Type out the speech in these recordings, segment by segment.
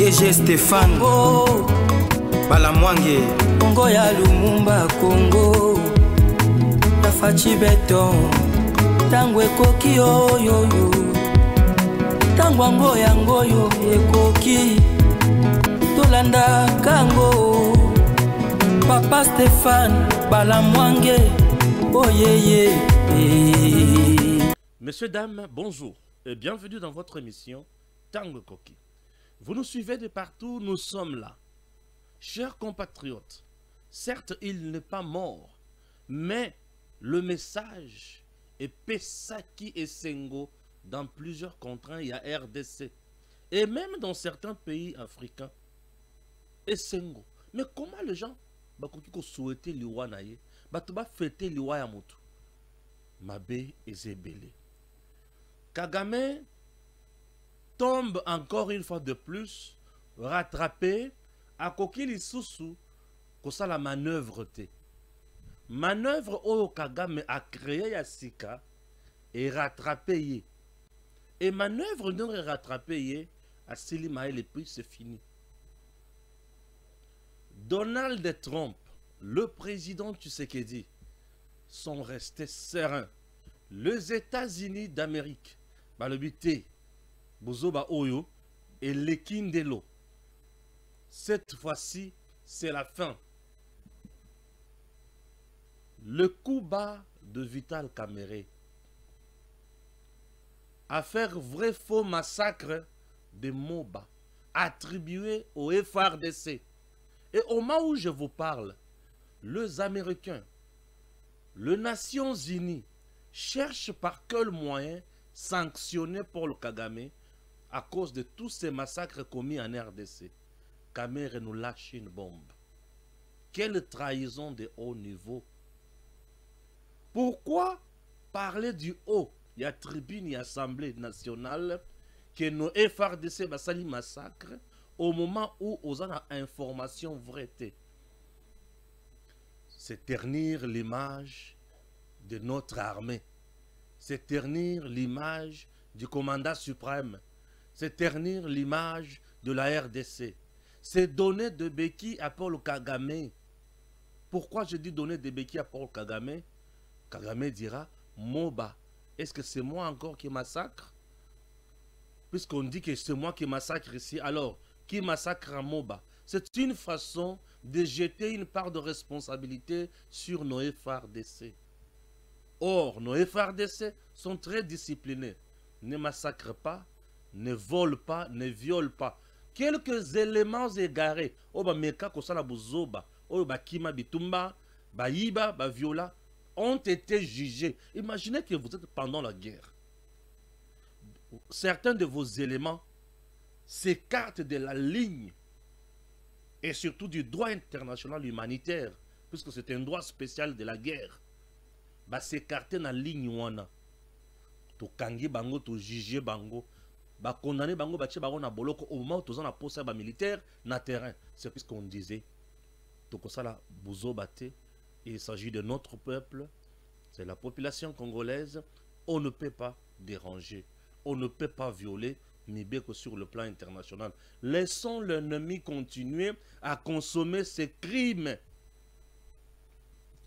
DG Stéphane oh. Balamwange Congo ya Lumumba Congo Tafachi Beton Tango ekoki oyoyo Tango ango yango yo ekoki Tolanda kango Papa Stéphane Balamwange oh yeah. Messieurs, dames, bonjour et bienvenue dans votre émission Tango Koki. Vous nous suivez de partout, nous sommes là. Chers compatriotes, certes il n'est pas mort, mais le message est Pesaki et Sengo dans plusieurs contraintes, il y a RDC. Et même dans certains pays africains, et Sengo. Mais comment les gens souhaiter l'Iwa naye, batuba fêter l'Iwa yamutu, Mabe et Zebele. Kagame tombe encore une fois de plus, rattrapé, à Kokili Soussou, que la manœuvre te. Manœuvre au Kagame a créé Yassika et rattrapé. Et manœuvre non rattrapé à Silimaël et puis c'est fini. Donald Trump, le président Tshisekedi, sont restés sereins. Les États-Unis d'Amérique, le but Bozoba Oyo et Lekindelo. Cette fois-ci, c'est la fin. Le coup bas de Vital Kamerhe. Affaire vrai-faux massacre de Moba, attribué au FRDC. Et au moment où je vous parle, les Américains, les Nations Unies, cherchent par quel moyen sanctionner Paul Kagame à cause de tous ces massacres commis en RDC. Kamerhe nous lâche une bombe. Quelle trahison de haut niveau. Pourquoi parler du haut? Il y a tribune, il y a assemblée nationale que nos FRDC basali massacre au moment où on a information vraie. C'est ternir l'image de notre armée. C'est ternir l'image du commandant suprême. C'est ternir l'image de la RDC. C'est donner de béquilles à Paul Kagame. Pourquoi je dis donner des béquilles à Paul Kagame? Kagame dira, Moba, est-ce que c'est moi encore qui massacre? Puisqu'on dit que c'est moi qui massacre ici, alors, qui massacre à Moba? C'est une façon de jeter une part de responsabilité sur nos FRDC. Or, nos FRDC sont très disciplinés. Ne massacrent pas, ne volent pas, ne violent pas. Quelques éléments égarés, meka kosala buzoba, kima bitumba, yiba, viola, ont été jugés. Imaginez que vous êtes pendant la guerre. Certains de vos éléments s'écartent de la ligne et surtout du droit international humanitaire, puisque c'est un droit spécial de la guerre. S'écarter dans la ligne wana. To kangi bango, to juger bango. Condamner bango, bache bango na boloko au moment où tu as un poste militaire na terrain. C'est ce qu'on disait. Donc ça la bouzo bate. Il s'agit de notre peuple. C'est la population congolaise. On ne peut pas déranger. On ne peut pas violer, ni bien que sur le plan international. Laissons l'ennemi continuer à consommer ses crimes.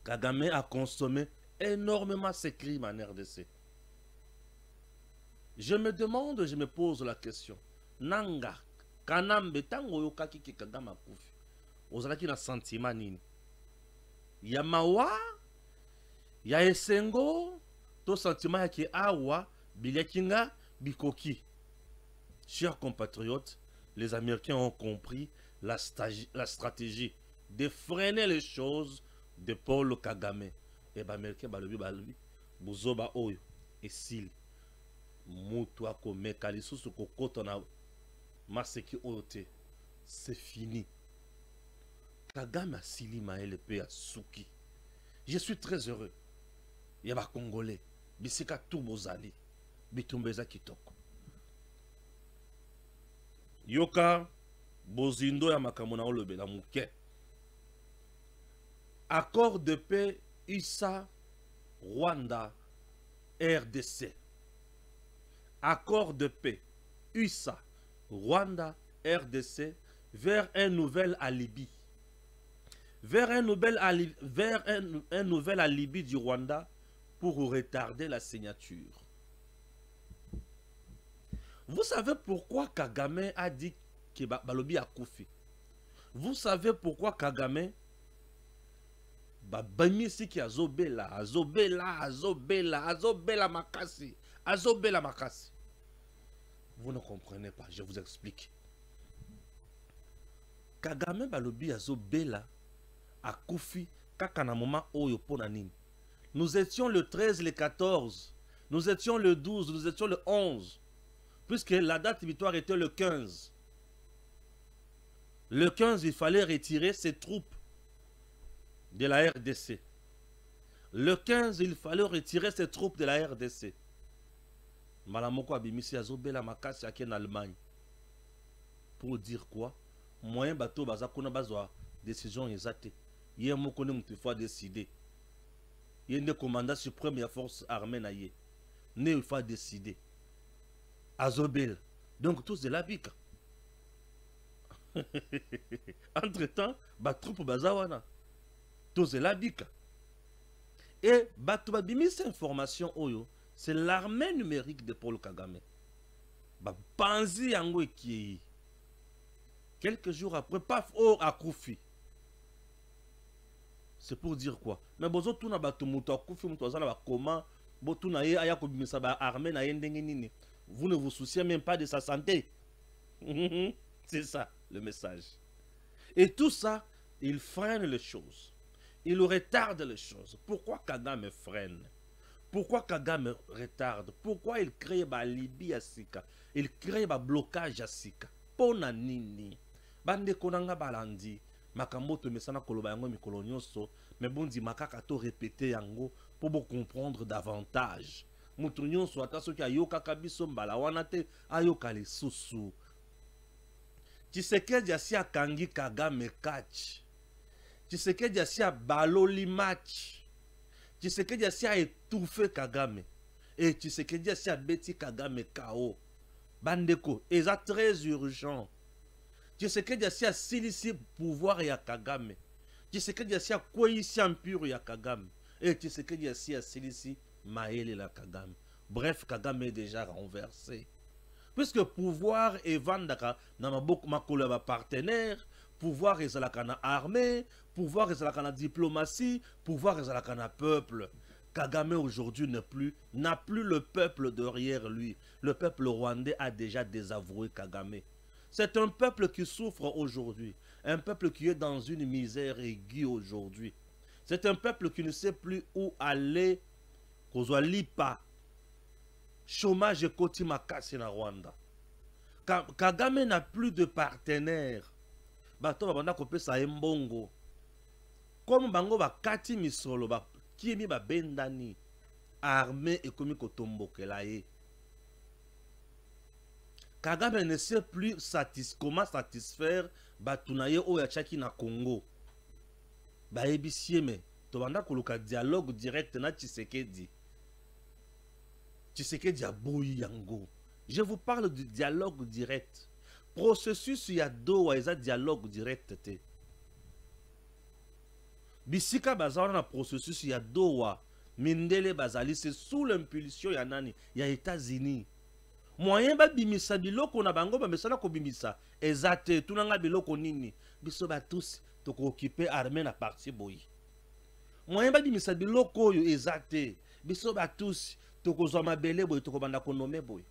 Kagame a consommé énormément ces crimes en RDC. Je me demande, je me pose la question. Nanga, kanambe, tango yokaki ki Kagame akufi. Ozalaki na sentiment nini? Ya mawa, ya esengo, to sentiment ya ki awa, bilyakinga, bikoki. Chers compatriotes, les Américains ont compris la stratégie de freiner les choses de Paul Kagame. Et les Américains, Buzoba Oyo, et Sil, Moutoua Kome, Kalisusu Kokotona, Maseki Oyote, c'est fini. Kagame a Sili Maël Pe a Souki. Je suis très heureux. Il y a des Congolais, Bisika Toubozali, Bitumbeza Kitoko. Yoka, Bozindo ya Makamona Olobe, la Mouke. Accord de paix USA, Rwanda, RDC. Accord de paix USA, Rwanda, RDC vers un nouvel alibi. Vers un nouvel alibi du Rwanda pour retarder la signature. Vous savez pourquoi Kagame a dit que Balobi a Koufi? Vous savez pourquoi Kagame Bamisi qui azobela makasi. Vous ne comprenez pas, je vous explique. Kagame Balobi azobela a Koufi kakana moment oyo pona nini. Nous étions le 13, le 14, nous étions le 12, nous étions le 11. Puisque la date victoire était le 15. Le 15, il fallait retirer ses troupes de la RDC. Le 15, il fallait retirer ses troupes de la RDC. Malamoko abimisi azobela makasi yake en Allemagne. Pour dire quoi? Moyen bateau bazakuna bazwa décision ezate. Yé moko ne mutu faut décider. Yé ne commandant suprême de la force armée na yé. Ne il faut décider. Azobel. Donc tous de la bika. Entre-temps, ba troupe bazawana. Tous de la bika. Et batuba bimi cette information oyo, c'est l'armée numérique de Paul Kagame. Ba panzi yango qui quelques jours après paf oh akufi. C'est pour dire quoi? Mais bozo tuna batu muto akufi muto azana ba comment botuna ye aya ko bimisa ba armée na yendenge nini. Vous ne vous souciez même pas de sa santé. C'est ça le message. Et tout ça, il freine les choses. Il retarde les choses. Pourquoi Kagame freine? Pourquoi Kagame retarde? Pourquoi il crée ba Libye à Sika? Il crée ba blocage à Sika. Pona nini? Bande konanga balandi. Makamoto mesana koloba yango mikolo nyonso. Mais bon di makaka to répéter yango pour vous comprendre davantage. Mutu nyonso ata soki ayoka kabiso mbala wana te ayoka lisusu. Tshisekedi asi akangi Kagame catch. Tshisekedi asi abaloli match. Tshisekedi asi a étouffé Kagame. Et Tshisekedi asi abeti Kagame KO. Bandeko, eza très urgent. Tshisekedi asi asilisi pouvoir ya Kagame. Tshisekedi asi akweyisi empire ya Kagame. Et Tshisekedi asi asilisi Maël et la Kagame. Bref, Kagame est déjà renversé. Puisque pouvoir est vandaka, n'a beaucoup ma partenaire, pouvoir est la armée, pouvoir est la diplomatie, pouvoir est la peuple. Kagame aujourd'hui n'a plus le peuple derrière lui. Le peuple rwandais a déjà désavoué Kagame. C'est un peuple qui souffre aujourd'hui. Un peuple qui est dans une misère aiguë aujourd'hui. C'est un peuple qui ne sait plus où aller. Lipa. Chômage et koti makasi na Rwanda. Kagame n'a plus de partenaire. Bato babanda kopesa mbongo. Comme bango bakati misolo ba kiemi ba bendani. Armée et komi kotombokela ye. Kagame ne sait plus comment satisfaire batunaye oya chaki na Congo. Ba ebisieme to banda koluka dialogue direct na Tshisekedi. Tshisekedi a boyi yango. Je vous parle du dialogue direct. Processus ya doa eza dialogue direct te. Bisika bazana na processus ya doa mindele bazali c'est sous l'impulsion ya nani ya États-Unis. Moyen ba bimisa biloko na bango ba mesana ko bimisa ezate tunanga biloko nini biso ba tous to ko occuper armée na parti boyi. Moyen ba bimisa biloko yo ezate biso ba tous tokozwa mabele boy tokobanda konome boy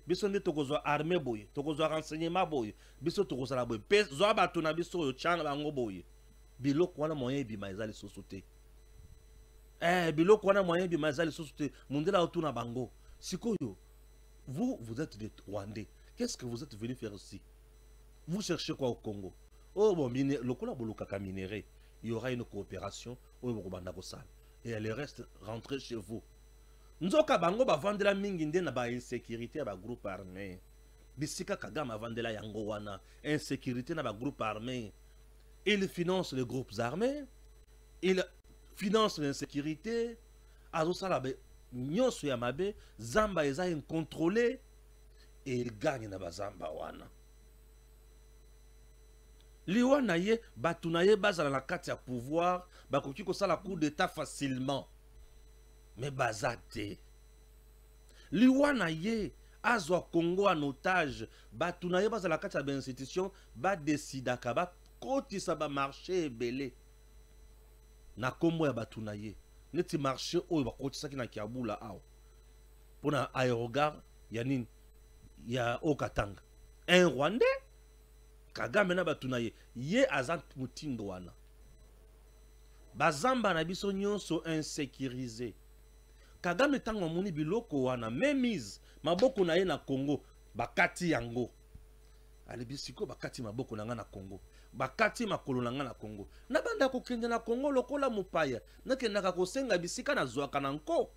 biso nde tokozwa armée boy tokozwa renseignement boy biso tokozala boy zwa bato na biso yo chana bango boy biloko wana moyen bima ezali sosote biloko wana moyen bima ezali sosote mundela otuna bango sikoyo vous êtes des Rwandais, qu'est-ce que vous êtes venu faire ici? Vous cherchez quoi au Congo? Oh bon lokola bolokaka minéré, il y aura une coopération au bokobanda kosala et elle reste rentrer chez vous. Nzoka bango ba vandela mingi nde na ba insécurité ba groupe armé. Bisika Kagame vandela yango wana insécurité na ba groupe armé. Il finance les groupes armés, il finance l'insécurité, azosala ba nyonso ya mabe, zamba eza incontrôlé et il gagne na ba zamba wana. liwa na ye bato na ye bazala na kati ya pouvoir bakoki kosala coup d'état facilement mais baza te liwa na ye azwa Congo en otage bato na ye bazala na kati ya bainstitution badesidaka bakotisa bamarché ebele na kombo ya bato na ye neti marché oyo bakotisaki na Kiabula awa mpona aérogare ya nini ya Okatanga un Rwandais Kagame na bato na ye ye aza mutindo wana bazamba na biso nyonso insécurisé Kagame tango amoni biloko wana memise maboko na ye na Congo bakati yango alebisiko bakati maboko na nga na Congo bakati makolo na nga na Congo na banda kokende na Congo lokola mopaya nakendaka kosenga bisika na zwaka na nko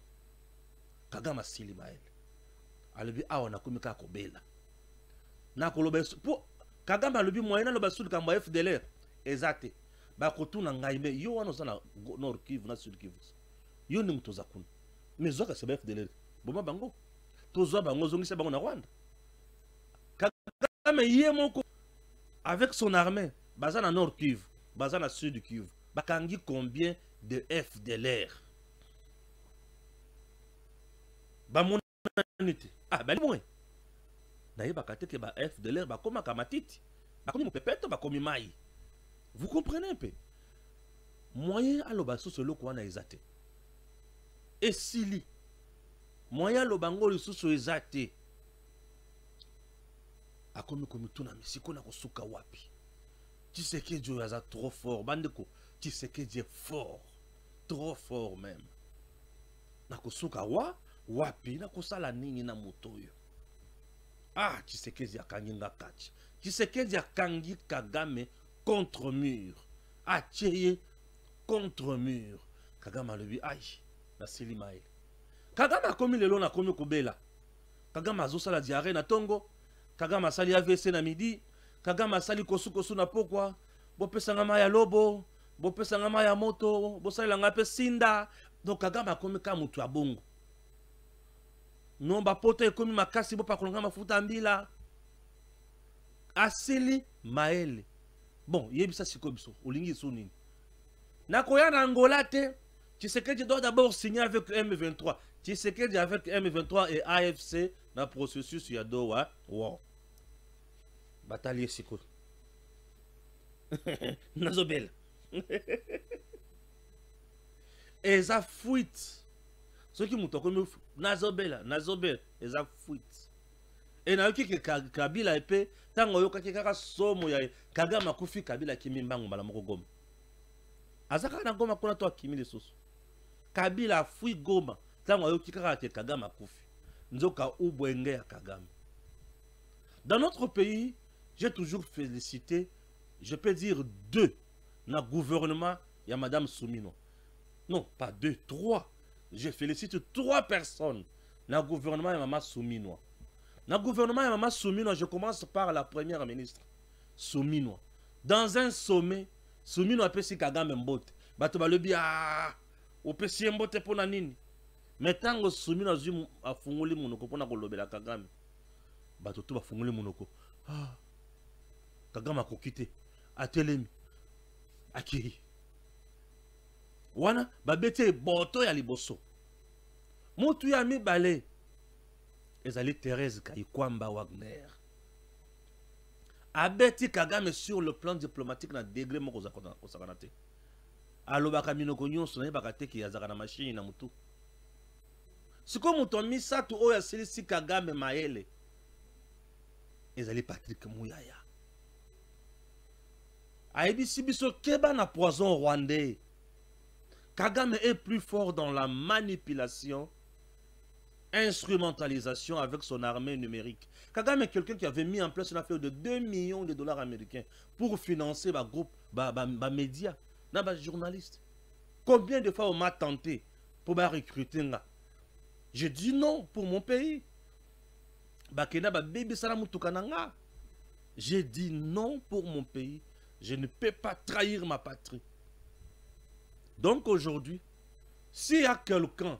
Kagame asili maele alebi awa nakomi kaka kobela nakoloba po Kagame alobi moyen aloba sud kambo FDLR ezate bakotuna ngai me yo wana oza na Nord Kivu na Sud Kivu yo ndi mutoza kuna mais zoka seba FDLR boma bango tozwa bango zongisa bango na Rwanda Kagame ye moko avec son armée baza na Nord Kivu baza na Sud Kivu bakangi combien de FDLR bamonanite bali moins naye bakateke ba FDLR bakoma kamatiti bakomi mopepeto bakomi mai vous comprenez un peu moyen aloba susu loko wana ezate esili moyen aloba ngo lisusu ezate akomi komituna misiko na kosuka wapi Tshisekedi oyo aza trop fort bandeko Tshisekedi est fort trop fort même na kosuka wapi na kosala nini na moto oyo Tshisekedi akangi nga kati Tshisekedi akangi Kagame contre mur atie contre mur Kagame alobi na silimaele Kagame akomi lelo na komi kobela Kagame azosala diarrhée na tongo Kagame asali AVC na midi Kagame asali kosu na pokwa bopesanga mai ya lobo bopesanga mai ya moto bosalelanga mpe sinda donc Kagame akomi ka mutu ya bongo non bapoto ekomi makasi bopakolanga mafuta mbila asili maele bon yebisa siko biso olingi so nini nakoya na Angola te Tshisekedi doit d'abord signer avec M23 Tshisekedi avec M23 et AFC na processus ya Doha bataille siko nazobela eza fuite soki mutu akomi nazobela eza fuite e nayoki ke Kabila epe ntango oyokaki kaka somo ya Kagame akufi Kabila akimi mbangu mbala moko Goma aza kaka na Goma kuna to akimi lisusu Kabila afui Goma ntango ayoki kaka ke Kagame akufi nzoka ubwenge ya Kagame. Dans notre pays j'ai toujours félicité, je peux dire deux, na gouvernement, il y a Madame Soumino. Non, pas deux, trois. Je félicite trois personnes dans le gouvernement, il y a Maman Soumino. Dans le gouvernement, il y a Maman Soumino, je commence par la première ministre, Soumino. Dans un sommet, Soumino a pesi Kagame Mbote. Bato balobi o pesi Mbote pona nini. Metango Soumino a fungoli monoko pona kolobela Kagame. Bato to ba fungoli monoko. Kagame akokite atelemi akiri wana babete boto ya liboso mutu ya mibale ezali Thérèse Kayikwamba Wagner abeti Kagame sur le plan diplomatique na degré moko kozakana te alobaka minoko nyonso na yebaka te ki azaka na machine na mutu siko mutu misatu oyo asilisi Kagame mayele ezali Patrick Muyaya aibisi biso keba na poison rwandais. Kagame est plus fort dans la manipulation, instrumentalisation avec son armée numérique. Kagame est quelqu'un qui avait mis en place une affaire de 2 millions de dollars américains pour financer ma groupe, ma média, ma journaliste. Combien de fois on m'a tenté pour me recruter là? J'ai dit non pour mon pays. J'ai dit non pour mon pays. Je ne peux pas trahir ma patrie. Donc aujourd'hui, s'il y a quelqu'un,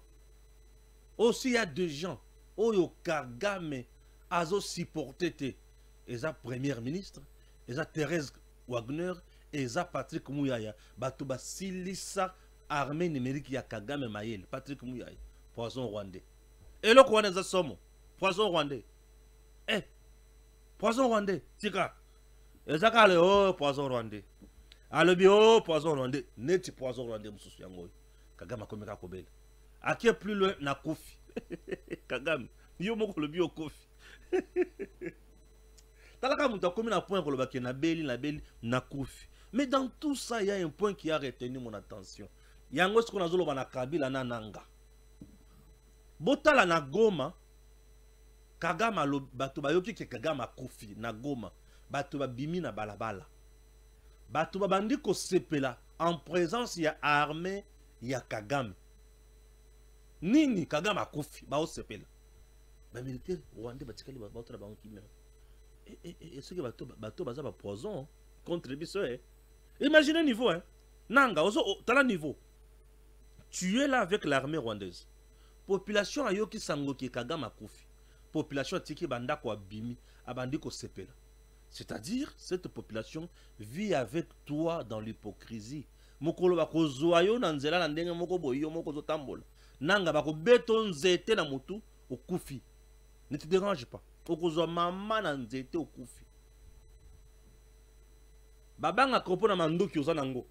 ou s'il y a des gens, Oyo Kagame, Azo supporté, et sa première ministre, et sa Thérèse Wagner eza Patrick Muyaya bato basilisa armée numérique ya Kagame Mayele Patrick Muyaya poison rwandais et le quoi eza somo poison rwandais poison rwandais tika ezaka le oh poison rwandais alobi oh poison rwandais neti poison rwandais mususu yango Kagame akomeka kobela akie plus loin na kofi Kagame yo moko lobi okofi talaka mutu akomi na point koloba ke na beli na kofi. Mais dans tout ça, il y a un point qui a retenu mon attention. Yango ce qu'on a zolo na Kabila na Nanga. Botala na Goma, Kagame lo bato bayoki ke Kagame kofi na Goma, bato ba bimi na balabala. Bato ba bandi ko sepela en présence ya armée ya Kagame. Nini Kagame kofi ba o sepela. Ba militaire rwandais batikali ba bato ba nkime. Et ce que bato baza ba poison contre biso Imaginez le niveau, hein. Nanga, t'as le niveau. Tu es là avec l'armée rwandaise. Population ayoki sangoki Kagame Koufi. Population tiki banda ko bimi, abandi ko sepela. C'est-à-dire, cette population vit avec toi dans l'hypocrisie. Mokolo bako zoayo na nzela na ndenge moko boyo moko zo tambola. Nanga bako beto nzete na mutu au Koufi. Ne te dérange pas. Okozo mama na nzete au Koufi. Babanga kopo na mandoki oza nango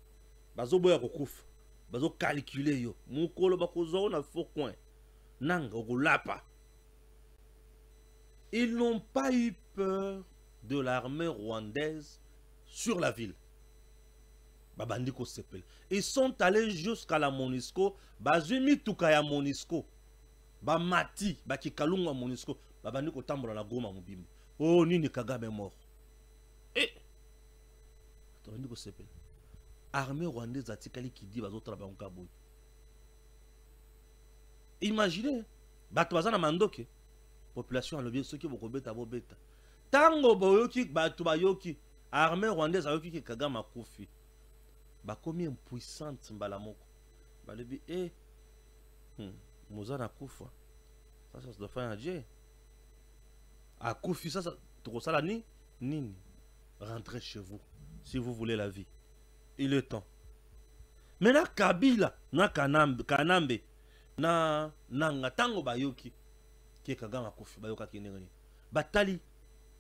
bazo boya kokufa bazo calculer yo mukolo bakozo na faux coin nanga okolapa. Ils n'ont pas eu peur de l'armée rwandaise sur la ville. Babandi ko sepel. Ils sont allés jusqu'à la MONUSCO, bazumi tukaya MONUSCO. Ba mati ba kikalunga MONUSCO, babandi ko tambola na Goma mobimba. Oh nini Kagame mort. Armée rwandaise atikali qui dit bazo travailler en Kaboy. Imaginez, bato bazana mandoke, population a levé ceux qui vont beta bo beta. Tango boyoki bato bayoki, armée rwandaise ayoki ki Kagame Koufi. Ba komi impuissante mbala moko. Ba lebi mozana kufa. Ça doit faire un Dieu. A Koufi ça to sala ni nini. Rentrez chez vous. Si vous voulez la vie, il est temps. Maintenant, Kabila, na Kanambe, na Ngatango Bayoki, qui est Kagame Koufi, Bayoka Kinengani. Batali,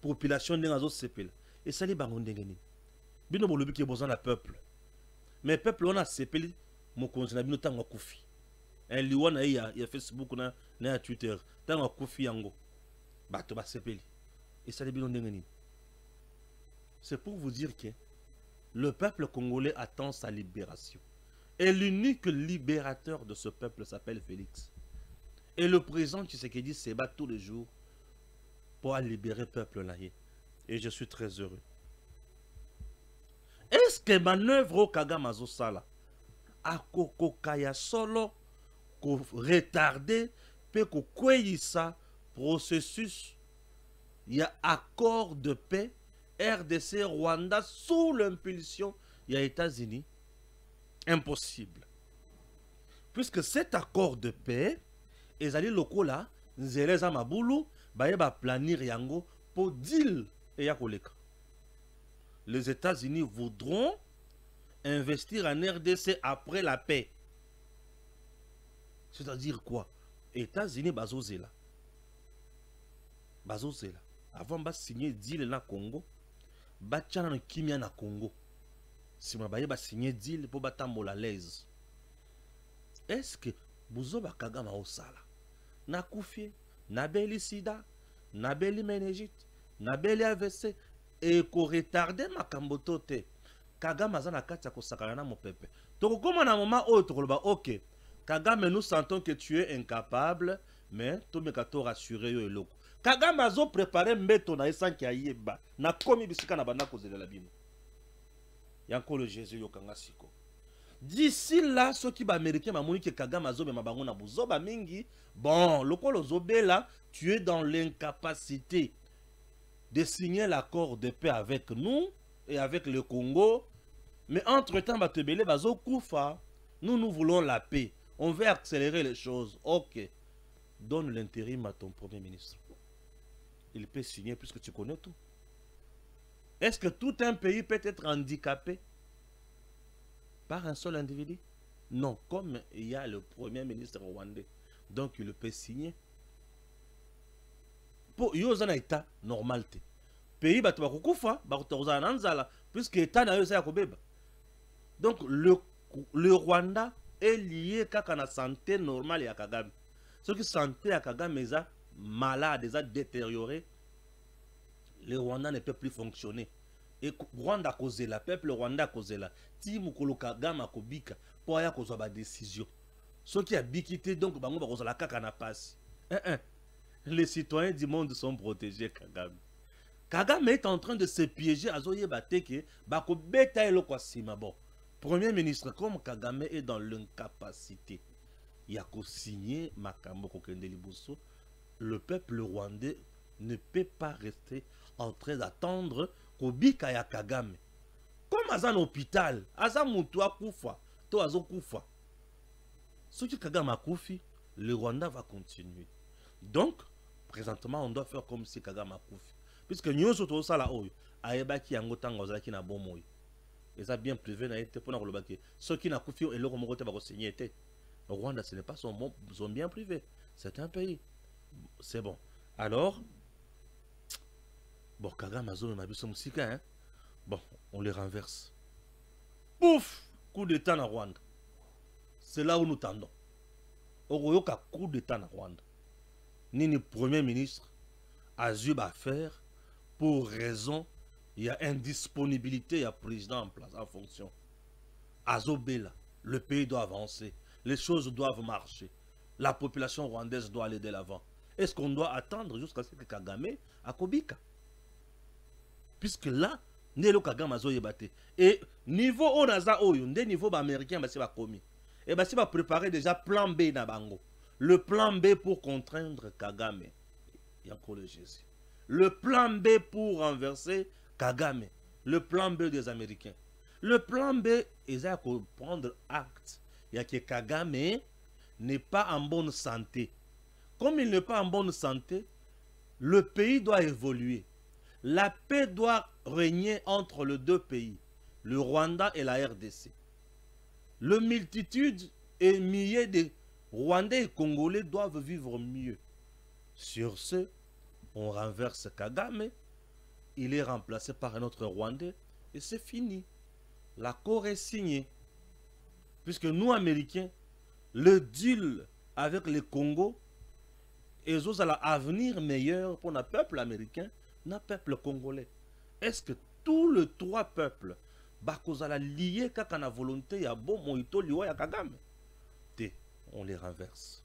population n'engazo sepel. Et ça, les barons d'engani. Bino bolobi qui est besoin de peuple. Mais peuple, on a sepel, mon conseil, bino tango Koufi. Un lion a y a Facebook, na Twitter, tango Koufi yango. Bato ba sepel. Et ça, les bino d'engani. C'est pour vous dire que le peuple congolais attend sa libération. Et l'unique libérateur de ce peuple s'appelle Félix. Et le président Tshisekedi se bat tous les jours pour libérer le peuple là. Et je suis très heureux. Est-ce que manœuvre Kagame Azosala a kokokaya solo ko retarder pe ko kweyisa processus il y a accord de paix RDC, Rwanda, sous l'impulsion des États-Unis, impossible. Puisque cet accord de paix, les alliés locaux là, Nzeleza Mabulu, ba planir yango pour deal et yakoleka. Les États-Unis voudront investir en RDC après la paix. C'est-à-dire quoi? États-Unis bazozela. Bazozela. Avant de signer deal na Congo, Bachana na kimia na Congo. Si ma baye ba signer deal pour batambola l'aise. Est-ce que Buzoba Kagame osala na Koufi, na beli sida, na beli meningite, na beli AVC et ko retarder makambo tote. Kagame azana kati ko sakana na mopepe. To koma na moment o to koloba OK. Kagame, nous sentons que tu es incapable, mais to mekato rassurer yo eloko. Kagame azo préparé mbeto na esanki ayeba na komi bisika na banda kozela la bino. Yanko le Jésus yokanga siko. D'ici là, ceux qui ba américains ba moni que Kagame azo be mabango na buzoba mingi, bon, lokolo zobela, tu es dans l'incapacité de signer l'accord de paix avec nous et avec le Congo, mais entre-temps batebele bazo kufa. Nous voulons la paix. On veut accélérer les choses. OK. Donne l'intérim à ton premier ministre. Il peut signer puisque tu connais tout. Est-ce que tout un pays peut être handicapé par un seul individu? Non, comme il y a le premier ministre rwandais, donc il peut signer. Pour un état normal, pays va puisque l'état n'a pas. Donc le Rwanda est lié à la santé normale à Kagame. Ce qui santé à Kagame est malade, est détérioré, le Rwanda ne peut plus fonctionner. Et Rwanda causé la peuple Rwanda causé la ti mukolo Kagame akobika pour aya kozwa ba décision. Ce qui a bikité donc bango ba kozala kaka na passe. Les citoyens du monde sont protégés Kagame. Kagame est en train de se piéger à Zoye Bateke bako beta elo kwa sima bon. Premier ministre comme Kagame est dans l'incapacité. Il a co-signé Makambo Kokende Liboso. Le peuple rwandais ne peut pas rester en train d'attendre Kobika ya Kagame. Comme Azan hôpital, Azan Moutoua Koufa, To Azo Koufa. Ce que Kagame a Koufi, le Rwanda va continuer. Donc, présentement, on doit faire comme si Kagame a Koufi. Puisque nous sommes tous là, Ayebaki Yangotango Zaki na Bomoy. Et ça bien privé n'a été pour nous. Ceux qui n'ont Koufi et le Romogote va signer. Le Rwanda, ce n'est pas son bien privé. C'est un pays. C'est bon. Alors, bon, Kagame a zone Mabiso Moussika, hein. Bon, on les renverse. Pouf! Coup d'état en Rwanda. C'est là où nous tendons. Oroyoka coup d'état en Rwanda. Ni premier ministre a dû faire pour raison, il y a indisponibilité, il y a président en place, en fonction. Azobela, le pays doit avancer. Les choses doivent marcher. La population rwandaise doit aller de l'avant. Est-ce qu'on doit attendre jusqu'à ce que Kagame a Kobika? Puisque là, Nelo Kagame a Zoyebate. Et niveau Onaza Oyo, niveau américain, c'est commis. Et c'est va préparer déjà plan B na bango. Le plan B pour contraindre Kagame. Il y a encore le Jésus. Le plan B pour renverser Kagame. Le plan B des Américains. Le plan B, ils ont prendre acte. Il y a que Kagame n'est pas en bonne santé. Comme il n'est pas en bonne santé, le pays doit évoluer. La paix doit régner entre les deux pays, le Rwanda et la RDC. Le multitude et milliers de Rwandais et Congolais doivent vivre mieux. Sur ce, on renverse Kagame, il est remplacé par un autre Rwandais et c'est fini. L'accord est signé. Puisque nous, Américains, le deal avec le Congo, ils ont un avenir meilleur pour le peuple américain, le peuple congolais. Est-ce que tous les trois peuples, bakozala lié kaka na volonté ya bon moito liwa ya Kagame? On les renverse.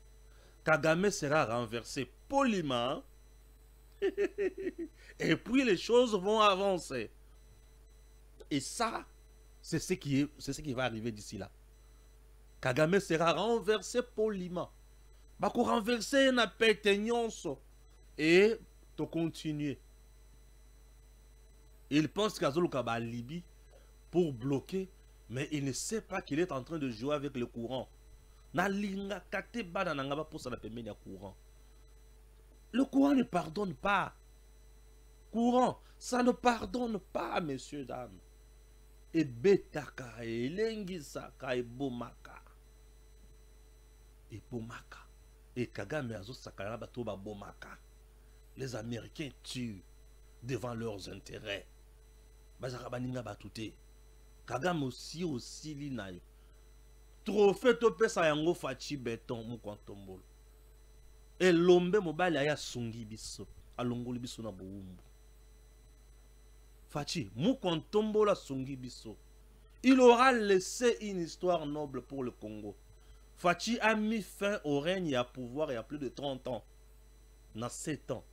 Kagame sera renversé poliment. Et puis les choses vont avancer. Et ça, c'est ce qui va arriver d'ici là. Kagame sera renversé poliment. Bako renverser na péteignonso. Et to continuer. Il pense qu'Azoluka va Libye pour bloquer, mais il ne sait pas qu'il est en train de jouer avec le courant. Le courant ne pardonne pas. Courant, ça ne pardonne pas, messieurs, dames. Et betaka, et lengisaka, et bomaka. Et bomaka. Et Kagame azo sakana batoba bomaka. Les Américains tuent devant leurs intérêts. Bazakabaninga batute. Kagame aussi linayo. Trophée topé sa yango fachi beton mukwantombolo. Et l'ombe mobile aya sungi biso. Alongoli biso na boumbu. Fachi mukwantombola sungi biso. Il aura laissé une histoire noble pour le Congo. Fachi a mis fin au règne et à pouvoir il y a plus de 30 ans. Dans 7 ans.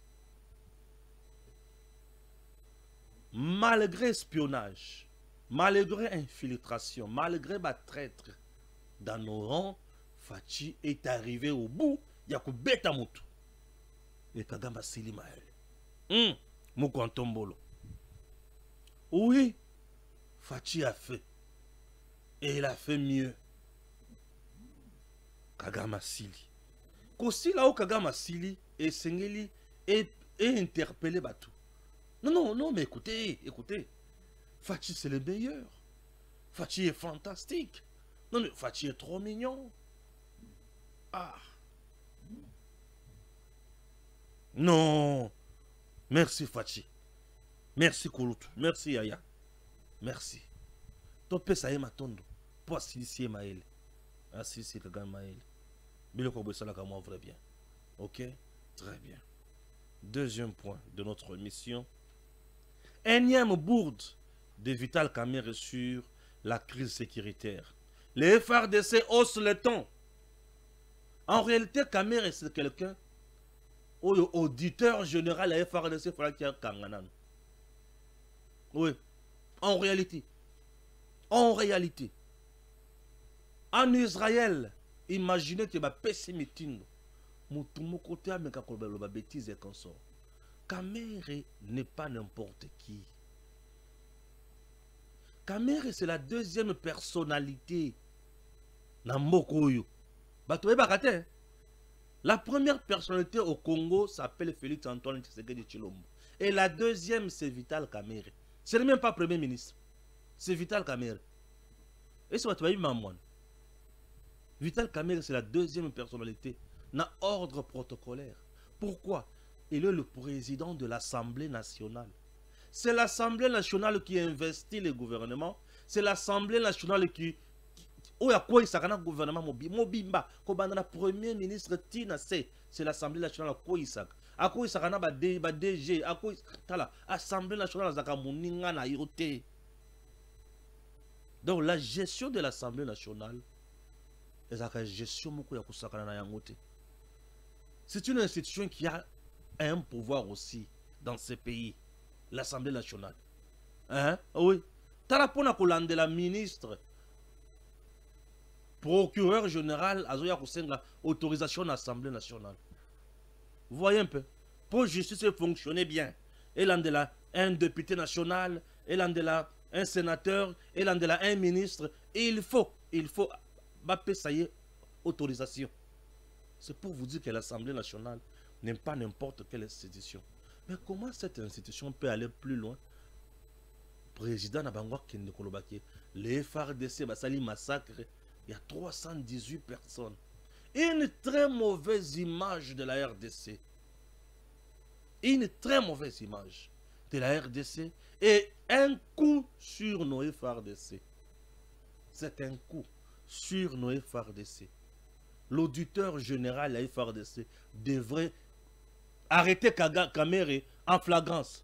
Malgré espionnage, malgré infiltration, malgré ma traître dans nos rangs, Fachi est arrivé au bout. Il y a que bêta motu. Et Kagame Silimael. Mukwantombolo. Oui, Fachi a fait. Et il a fait mieux. Kagame Sili. Kosi là où Kagame Sili et Sengeli est interpellé Batou. Non, non, non, mais écoutez, écoutez. Fachi, c'est le meilleur. Fachi est fantastique. Non, mais Fachi est trop mignon. Ah. Non. Merci, Fachi. Merci, Kouloutou. Merci, Yaya. Merci. Topé, ça y est, ma tondo. Pas si Maël. Ah, si, le gars Maël. Mais le Kobo, ça l'a moi vrai bien. Ok? Très bien. Deuxième point de notre mission. Énième bourde de Vital Kamerhe sur la crise sécuritaire. Les FARDC haussent le ton. En réalité, Kamerhe, c'est quelqu'un auditeur général de la FARDC, il faudra qu'il y ait Kanganan. Oui. En réalité. En réalité. En Israël, imaginez que ma pessimité, mon côté a une bêtise et consort. Kamerhe n'est pas n'importe qui. Kamerhe, c'est la deuxième personnalité. Namokoyo. La première personnalité au Congo s'appelle Félix Antoine Tshisekedi Tshilombo. Et la deuxième, c'est Vital Kamerhe. Ce n'est même pas Premier ministre. C'est Vital Kamerhe. Et c'est votre maman. Vital Kamerhe, c'est la deuxième personnalité dans l'ordre protocolaire. Pourquoi? Il est le président de l'Assemblée nationale. C'est l'Assemblée nationale qui investit le gouvernement. C'est l'Assemblée nationale qui... Où y a quoi il s'agit d'un gouvernement mobimba. Comme le premier ministre Tina c'est l'Assemblée nationale quoi il s'agit. À quoi il s'agit d'un DG. À quoi l'Assemblée nationale a été. Donc la gestion de l'Assemblée nationale est la gestion c'est une institution qui a un pouvoir aussi dans ce pays, l'Assemblée nationale. Hein? Oui. Tarapona Kolande, la ministre, procureur général, Azoya Kosenga, autorisation de l'Assemblée nationale. Vous voyez un peu? Pour justice fonctionner bien. Et là, un député national, et là, un sénateur, et là, un ministre. Et il faut, ça y est, autorisation. C'est pour vous dire que l'Assemblée nationale n'est pas n'importe quelle institution. Mais comment cette institution peut aller plus loin? Président Nabangwa Kendekolobake, les FARDC, Basali massacre, il y a 318 personnes. Une très mauvaise image de la RDC. Une très mauvaise image de la RDC et un coup sur nos FARDC. C'est un coup sur nos FARDC. L'auditeur général de la FARDC devrait arrêter Kamerhe en flagrance.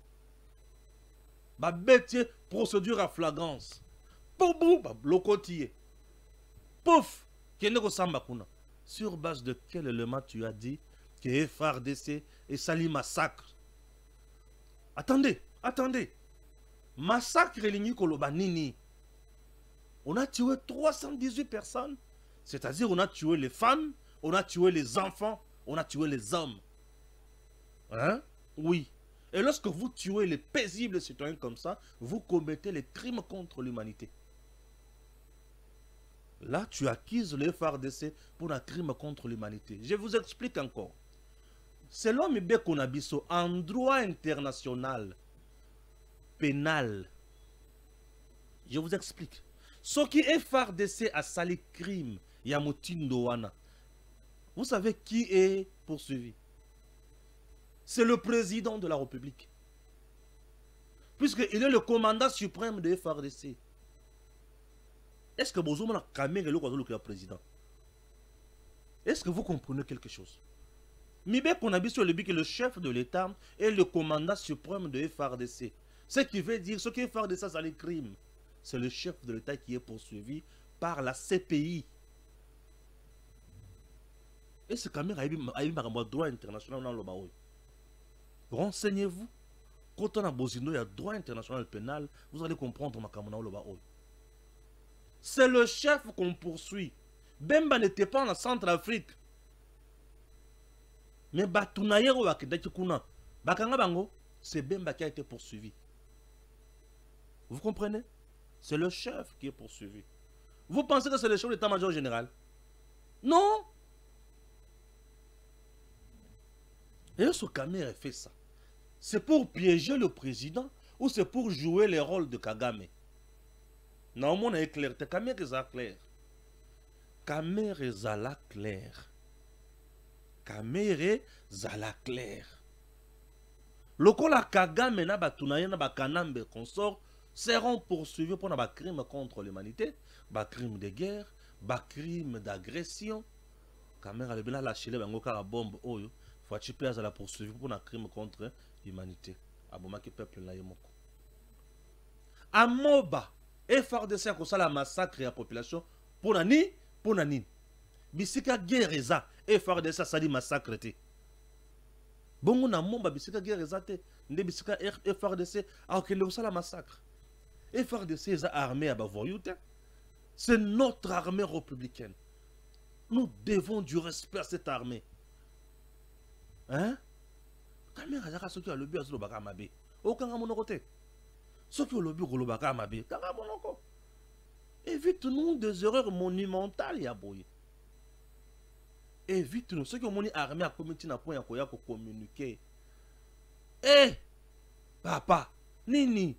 Bêtier, procédure à flagrance. Poubou, le côtier. Pouf, sur base de quel élément tu as dit que FARDC et Sali massacre? Attendez. Massacre Lini Kolobanini. On a tué 318 personnes. C'est-à-dire on a tué les femmes, on a tué les enfants, on a tué les hommes. Hein? Oui. Et lorsque vous tuez les paisibles citoyens comme ça, vous commettez les crimes contre l'humanité. Là, tu acquises le FARDC pour un crime contre l'humanité. Je vous explique encore. Selon Mibé Konabiso, en droit international pénal, je vous explique. Ce qui est FARDC a sali crime, Yamotindowana. Vous savez qui est poursuivi? C'est le président de la République. Puisqu'il est le commandant suprême de FARDC. Est-ce que vous avez le président? Est-ce que vous comprenez quelque chose? Mibé Konabi sur le chef de l'État est le commandant suprême de FARDC. Ce qui veut dire, ce qui est FARDC, c'est les crimes. C'est le chef de l'État qui est poursuivi par la CPI. Et ce Kamerhe a eu un droit international dans le Baoui. Renseignez-vous. Quand on a besoin de droit international pénal, vous allez comprendre ma camona le Baoui. C'est le chef qu'on poursuit. Bemba n'était pas en Centrafrique. Mais Batunayero Wakedakikuna, Bakanga Bango, c'est Bemba qui a été poursuivi. Vous comprenez? C'est le chef qui est poursuivi. Vous pensez que c'est le chef de l'état-major général? Non. Et ce Kamerhe fait ça. c'est pour piéger le président ou c'est pour jouer le rôle de Kagame? Non, mon est clair. Te caméra est clair. Caméra est clair. Caméra est clair. Lokola Kagame na batunaye na bakanambe consort seront poursuivis pour des crimes contre l'humanité, des crimes de guerre, des crimes d'agression. Caméra le bien lâché les bango la bombe oyo. Faut tu à la poursuivre pour un crime contre l'humanité. Abomaki peuple na yemoko. Amoba FRDC a la massacre la population pour nani bisika guerre eza FRDC ça dit massacre te. Bongo na momba bisika guerre eza te nde bisika FRDC a okende ça la massacre. FRDC eza armée à bavoyoute. C'est notre armée républicaine. Nous devons du respect à cette armée. Hein? Caméra zaka soki alobi azolo baka mabe. Okanga monoko te. Soki olobi kolobaka mabe, kanga monoko. Évite-nous des erreurs monumentales ya boye. Évite-nous ceux qui ont moni armée à comité na point ya koya ko communiquer. Eh papa, nini?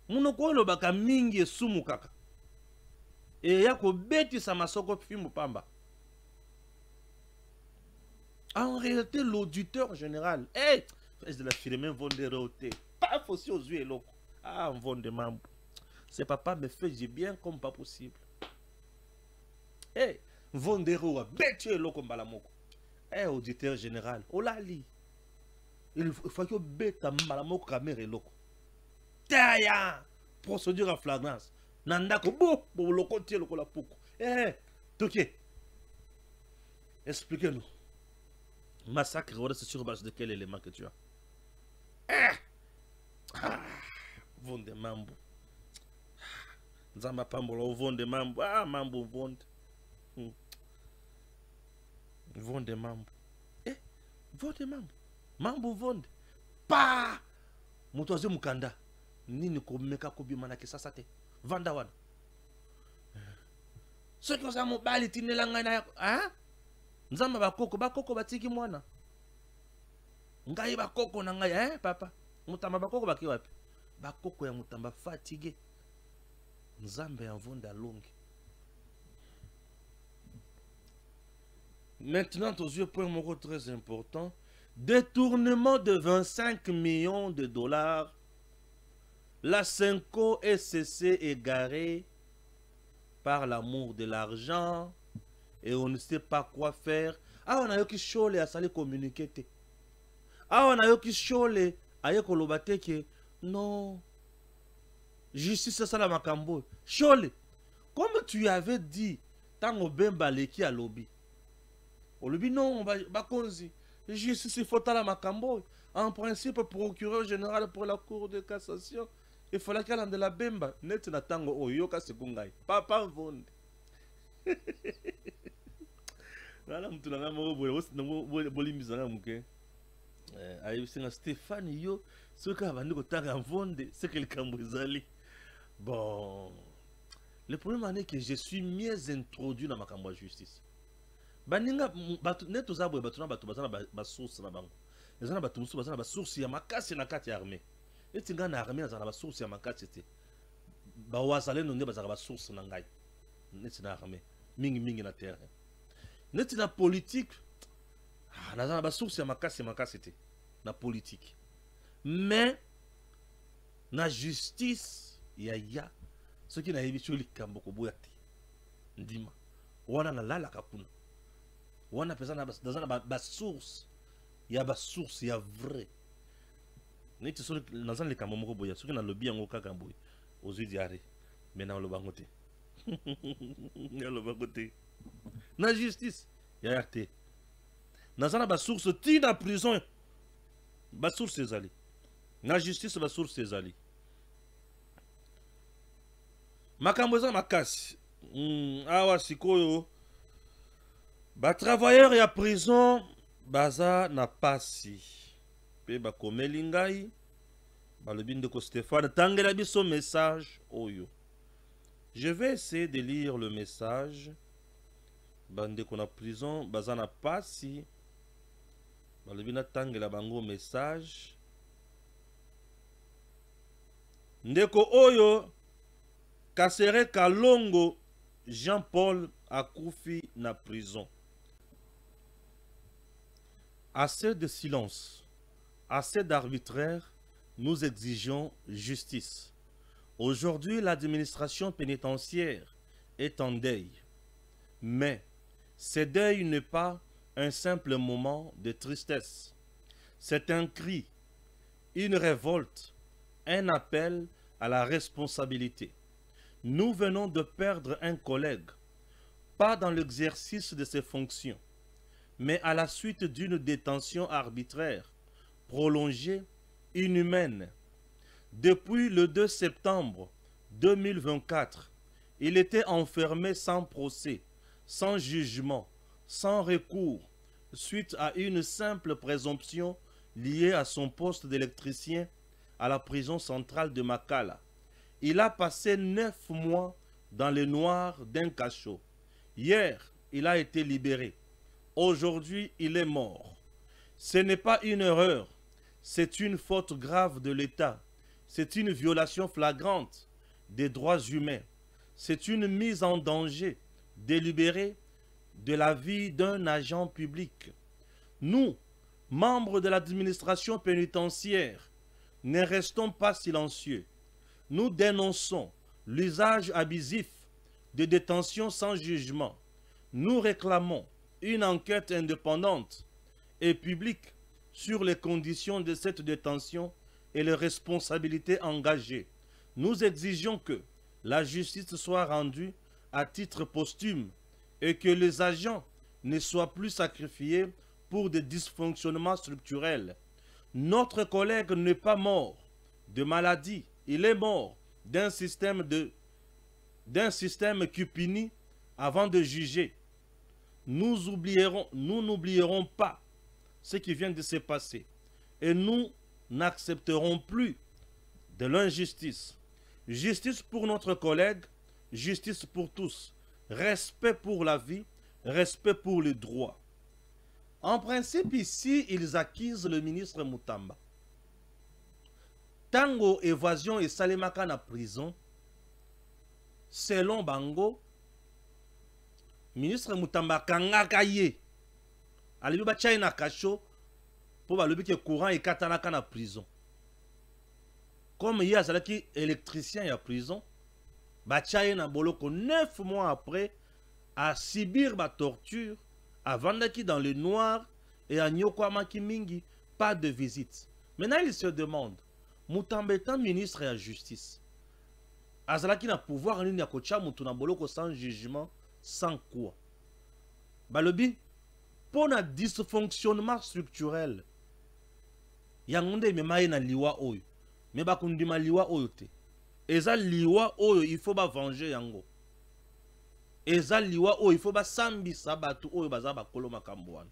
Monoko lobaka mingi esumu kaka. Et ya ko beti sa masoko fimu pamba. En réalité, l'auditeur général, de la firme Vonderote, pas faussé aux yeux et l'eau. Ah, Vondemambo. C'est papa me fait du bien comme pas possible. Vondero, bête et l'eau comme balamoko. Auditeur général, oh là li. Il faut que bête balamoko caméra et l'eau. Taya, procédure en flagrance. Nandako, bo, le côté, le cola pouco. Toké. Expliquez-nous. Massacre, c'est sur base de quel élément que tu as? Vonde mambo. Nzamba pambolo vonde mambo. Ah, mambo vonde. Vonde mambo. Vonde mambo. Mambo vonde. Pa! Mutoze mukanda. Nini komeka kobimana ke sasa te. Vanda wana. Soki oza mobali tinela ngai na hein? Nzamba bakoko batiki mwana. Ngai bakoko na ngai papa. Mutamba bakoko baki wapi? Bakoko ya mutamba fatigué. Nzambe ya vonda longue. Maintenant, aux yeux, point mot très important. Détournement de 25 millions de dollars. La Senko SCC égarée par l'amour de l'argent. Et on ne sait pas quoi faire. Ah, on a eu qui chole à saler communiquer. Ah, on a eu qui chole à y kolobate que non. Justice, c'est ça la makambo. Chole. Comme tu avais dit, tant bemba leki à lobby. Au lobby, non, on va konzi. Justice, il faut à la makambo. En principe, procureur général pour la cour de cassation. Il fallait qu'elle ait de la bemba. Net na tango oyoka sekungai. Papa vonde. Voilà, je suis Stéphane yo, ce qu'a vendu au Taravonde, c'est que le Cambrizali. Bon, le problème est que je suis mieux introduit dans ma cambo justice. Baninga, net aux arbres, batuna batuna source na bango. Les gens batumusu batuna source ya makasi na kati armée. Et tinga na armée na source ya makasi te. Ba wasale no ne bazaka source na ngai. Net na armée. Mingi na terre. Net na politique. Na za ba source ya makasi te. Na politique. Mais na justice ya ce qui na yebicho likambo ko boyate. Ndima. Wana na lala kapuna. Wana pesa na ba source. Ya ba source ya vrai. Net so na za likambo moko boya. Ce qui na lobby yango kaka boy. Aux yeux diaré. Mais na lo bangote. Ya lo bangote. Na justice ya RT. Na za na ba source ti na prison. Ba source ezali. Na justice ba source ezali. Makambo za makasi. Awa sikoyo. Ba travailleur ya prison baza na pasi. Pe ba komeli ngai. Ba lobi ndeko Stéphane tangela biso message oyo. Je vais essayer de lire le message. Bande qu'on a prison, baza na pasi. balobina tangela bango message. Ndeko oyo Kasere Kalongo Jean-Paul akufi na prison. Assez de silence, assez d'arbitraire, nous exigeons justice. Aujourd'hui, l'administration pénitentiaire est en deuil. Mais ce deuil n'est pas un simple moment de tristesse. C'est un cri, une révolte, un appel à la responsabilité. Nous venons de perdre un collègue, pas dans l'exercice de ses fonctions, mais à la suite d'une détention arbitraire, prolongée, inhumaine. Depuis le 2 septembre 2024, il était enfermé sans procès, sans jugement, sans recours, suite à une simple présomption liée à son poste d'électricien à la prison centrale de Makala. Il a passé 9 mois dans le noir d'un cachot. Hier, il a été libéré. Aujourd'hui, il est mort. Ce n'est pas une erreur, c'est une faute grave de l'État. C'est une violation flagrante des droits humains. C'est une mise en danger délibérée de la vie d'un agent public. Nous, membres de l'administration pénitentiaire, ne restons pas silencieux. Nous dénonçons l'usage abusif de détention sans jugement. Nous réclamons une enquête indépendante et publique sur les conditions de cette détention et les responsabilités engagées. Nous exigeons que la justice soit rendue à titre posthume et que les agents ne soient plus sacrifiés pour des dysfonctionnements structurels. Notre collègue n'est pas mort de maladie, il est mort d'un système qui punit avant de juger. Nous n'oublierons pas ce qui vient de se passer et nous n'accepterons plus de l'injustice. Justice pour notre collègue, justice pour tous. Respect pour la vie, respect pour les droits. En principe, ici, ils accusent le ministre Mutamba. Tango évasion et salemaka na prison, selon Bango, ministre Mutamba kangaka ye. Alibi ba chai na kasho, pour ba lobi ke courant et katanaka na prison. Comme il y a qui électricien à prison, Bachaye na boloko 9 mois après à subir ma torture, à Vandaki dans le noir et à Nyokwamaki Mingi, pas de visite. Maintenant il se demande, Mutamba étant ministre et à justice, Azalaki na pouvoir ni kocha mutuna boloko sans jugement, sans quoi. Balobi, pour un dysfonctionnement structurel, yangonde me maye na liwa oyo. Mais bakundima liwa oyo te. Eza liwa oyo il faut ba venger yango. Eza liwa oyo il faut ba sambisa batu oyo baza bakolo makambo wana.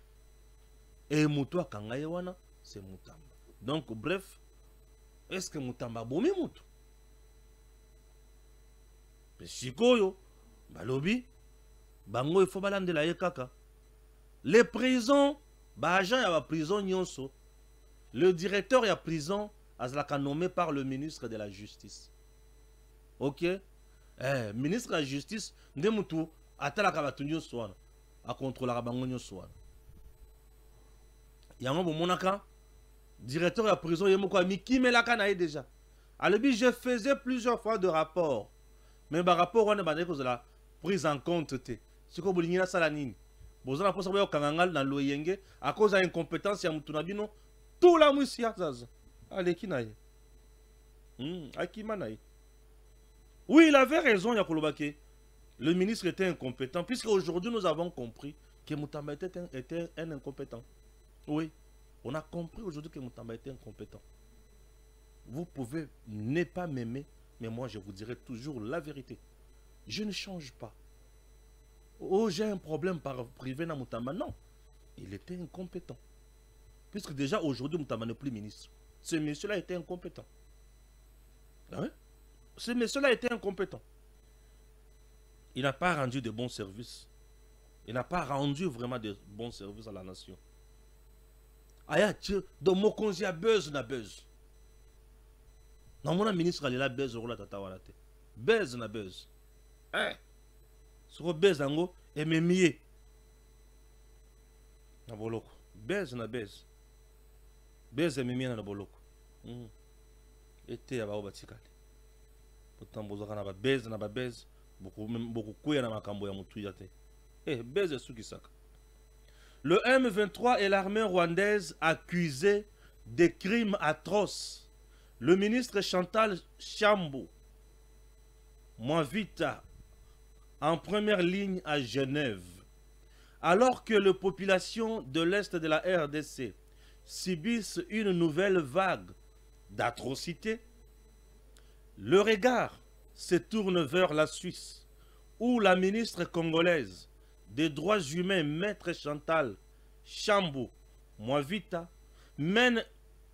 Et mutu akanga ye wana c'est Mutamba. Donc bref, est-ce que Mutamba bomi mutu? Sikoyo balobi bango il faut balandela ye kaka. Les prisons ba agent ya ba prison nyonso. Le directeur ya prison Azlaka nommé par le ministre de la Justice. Ok? Ministre de la Justice, Ndemutu, atalaka batunyo swana, a contrôler la bangonyo swana. Yango monaka, directeur de la prison, yemoko ami kimelaka na déjà. Alebi, je faisais plusieurs fois de rapports. Mais par rapport on est bandé cause de la prise en compte te. Ce que vous voulez salanine. Bozana pour savoir kangangal na loyenge à cause de l'incompétence ya mutunabino tout la musia zaza. Allez, qui n'aille. Oui, il avait raison, Yakolobake. Le ministre était incompétent, puisque aujourd'hui nous avons compris que Mutamba était un incompétent. Oui, on a compris aujourd'hui que Mutamba était incompétent. Vous pouvez ne pas m'aimer, mais moi je vous dirai toujours la vérité. Je ne change pas. Oh, j'ai un problème par privé dans Mutamba. Non, il était incompétent. Puisque déjà aujourd'hui Mutamba n'est plus ministre. Ce monsieur-là était incompétent. Ah ouais? Ce monsieur-là était incompétent. Il n'a pas rendu de bons services. Il n'a pas rendu vraiment de bons services à la nation. aya do mokonzi ya buzz na buzz. Na mona ministre alela buzz rola tata wana te. Buzz na buzz. Soko buzz yango ememie. Na boloko. Buzz na buzz. Buzz ememie na boloko. Ete ya bao batikali. Pourtant bozaka na ba buzz na ba buzz. Beaucoup kuya na makambo ya mutu ya te. Buzz sukisaka. Le M23 et l'armée rwandaise accusés de crimes atroces. Le ministre Chantal Chambo, Mwavita, en première ligne à Genève. Alors que les populations de l'Est de la RDC subissent une nouvelle vague d'atrocités, le regard se tourne vers la Suisse, où la ministre congolaise des droits humains, Maître Chantal Chambo Mwavita, mène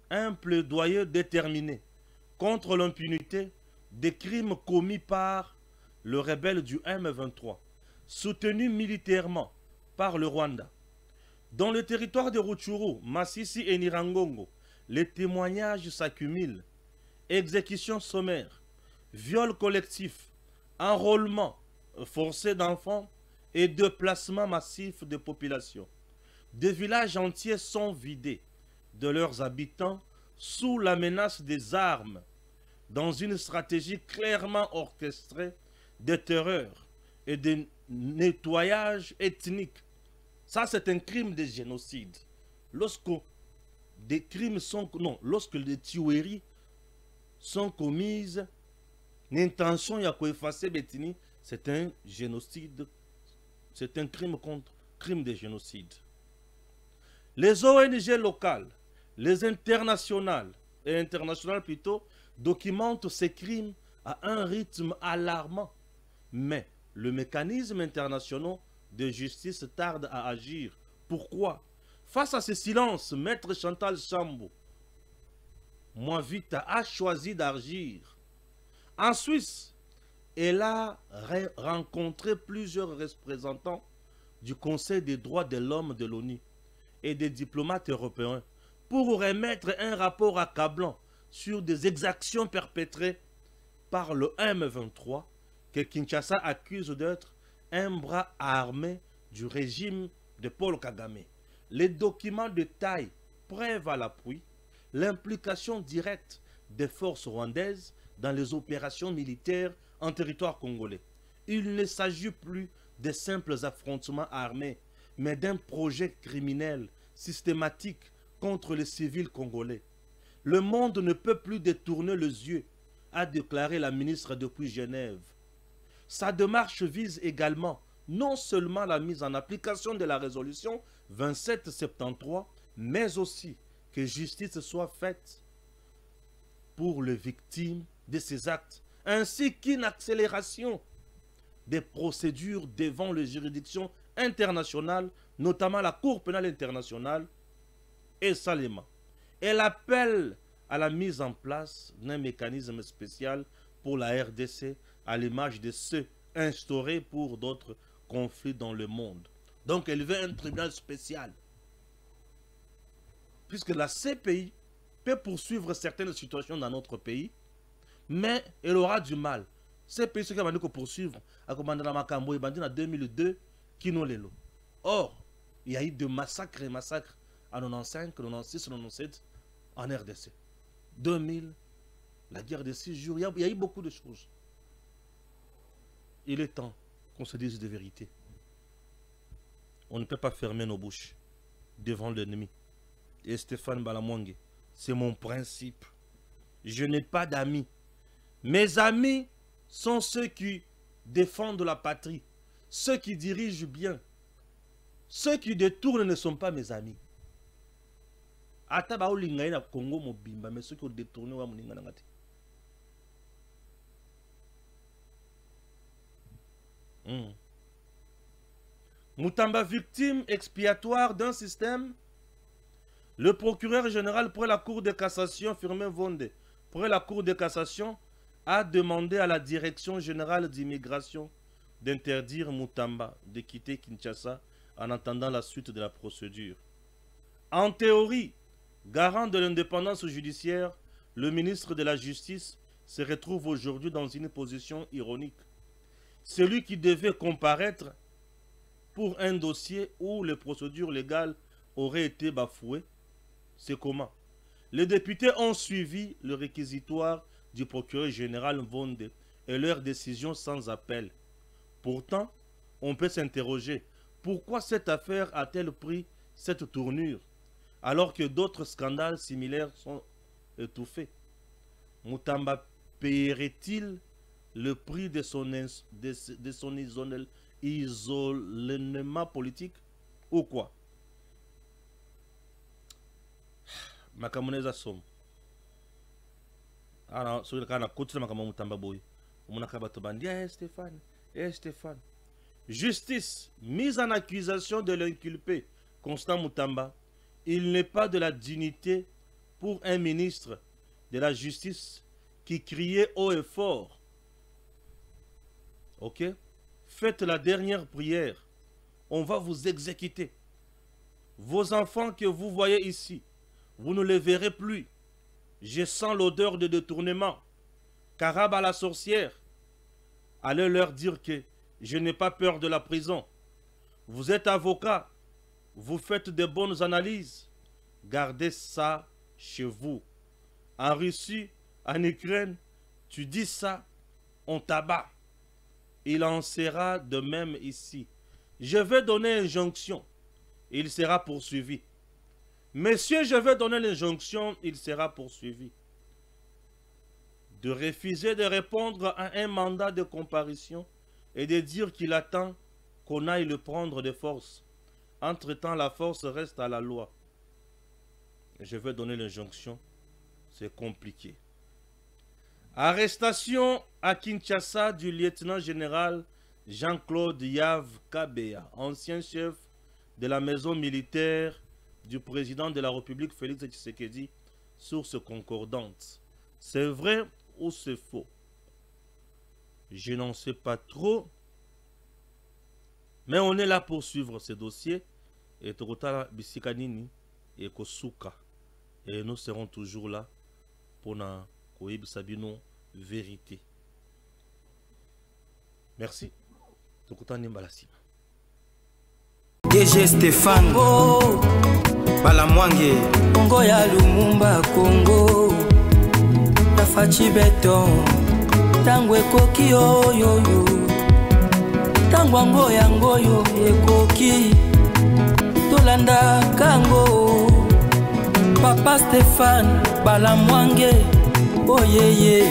un plaidoyer déterminé contre l'impunité des crimes commis par le rebelle du M23, soutenu militairement par le Rwanda. Dans le territoire de Rutshuru, Masisi et Nirangongo, les témoignages s'accumulent. Exécutions sommaires, viols collectifs, enrôlement forcé d'enfants et déplacement massif de population. Des villages entiers sont vidés de leurs habitants sous la menace des armes, dans une stratégie clairement orchestrée de terreur et de nettoyage ethnique. Ça, c'est un crime de génocide. Lorsque des crimes sont... Non, lorsque des tueries sont commises, l'intention de effacer l'ethnie, c'est un génocide. C'est un crime de génocide. Les ONG locales, les internationales plutôt, documentent ces crimes à un rythme alarmant. Mais le mécanisme international de justice tarde à agir. Pourquoi? Face à ce silence, Maître Chantal Chambo Mwavita a choisi d'agir. En Suisse, elle a rencontré plusieurs représentants du Conseil des droits de l'homme de l'ONU et des diplomates européens pour remettre un rapport accablant sur des exactions perpétrées par le M23 que Kinshasa accuse d'être un bras armé du régime de Paul Kagame. Les documents détaillent, preuve à l'appui, l'implication directe des forces rwandaises dans les opérations militaires en territoire congolais. Il ne s'agit plus de simples affrontements armés, mais d'un projet criminel systématique contre les civils congolais. Le monde ne peut plus détourner les yeux, a déclaré la ministre depuis Genève. Sa démarche vise également non seulement la mise en application de la résolution 2773, mais aussi que justice soit faite pour les victimes de ces actes, ainsi qu'une accélération des procédures devant les juridictions internationales, notamment la Cour pénale internationale et Salema. Elle appelle à la mise en place d'un mécanisme spécial pour la RDC à l'image de ceux instaurés pour d'autres conflits dans le monde. Donc elle veut un tribunal spécial. Puisque la CPI peut poursuivre certaines situations dans notre pays, mais elle aura du mal. CPI, ce qui va nous poursuivre, à commander la Makambo et Bandina en 2002, Kino Lelo. Or, il y a eu de massacres et massacres en 95, 96, 97 en RDC. 2000, la guerre des 6 jours, il y a eu beaucoup de choses. Il est temps qu'on se dise de vérité. On ne peut pas fermer nos bouches devant l'ennemi. Et Stéphane Balamwangue, c'est mon principe. Je n'ai pas d'amis. Mes amis sont ceux qui défendent la patrie, ceux qui dirigent bien. Ceux qui détournent ne sont pas mes amis. Ata ba olinga na Congo mobimba, mais ceux qui détournent wa muninga ngati. Mutamba, victime expiatoire d'un système. Le procureur général pour la Cour de cassation, Firmin Vonde, pour la Cour de cassation, a demandé à la Direction générale d'immigration d'interdire Mutamba de quitter Kinshasa en attendant la suite de la procédure. En théorie, Garant de l'indépendance judiciaire, le ministre de la Justice se retrouve aujourd'hui dans une position ironique. Celui qui devait comparaître pour un dossier où les procédures légales auraient été bafouées, c'est comment? Les députés ont suivi le réquisitoire du procureur général Vonde et leur décision sans appel. Pourtant, on peut s'interroger, pourquoi cette affaire a-t-elle pris cette tournure alors que d'autres scandales similaires sont étouffés? Mutamba paierait-il le prix de son isolement politique ou quoi? Makamuneza som. Alors, sur le cas de côté de Mutamba boy, on a Stéphane, Stéphane. Justice, mise en accusation de l'inculpé Constant Mutamba. Il n'est pas de la dignité pour un ministre de la Justice qui criait haut et fort. Ok? Faites la dernière prière. On va vous exécuter. Vos enfants que vous voyez ici, vous ne les verrez plus. Je sens l'odeur de détournement. Karab à la sorcière. Allez leur dire que je n'ai pas peur de la prison. Vous êtes avocat. Vous faites de bonnes analyses. Gardez ça chez vous. En Russie, en Ukraine, tu dis ça, on t'abat. Il en sera de même ici. Je vais donner injonction. Il sera poursuivi. Messieurs, je vais donner l'injonction. Il sera poursuivi. De refuser de répondre à un mandat de comparution et de dire qu'il attend qu'on aille le prendre de force. Entre-temps, la force reste à la loi. Je vais donner l'injonction. C'est compliqué. Arrestation à Kinshasa du lieutenant-général Jean-Claude Yav Kabea, ancien chef de la maison militaire du président de la République Félix Tshisekedi, source concordante. C'est vrai ou c'est faux? Je n'en sais pas trop. Mais on est là pour suivre ce dossier. Et Tokota Bisikanini et Kosuka. Et nous serons toujours là pour na Koib Sabino vérité. Merci. Tokota Nimbalasima. DG Stéphane Balamwange Congo ya Lumumba Congo Tafachi Beton Tangwe koki oyoyo Tangwango yangoyo ekoki Tolanda kango Papa Stéphane Balamwange Oyeye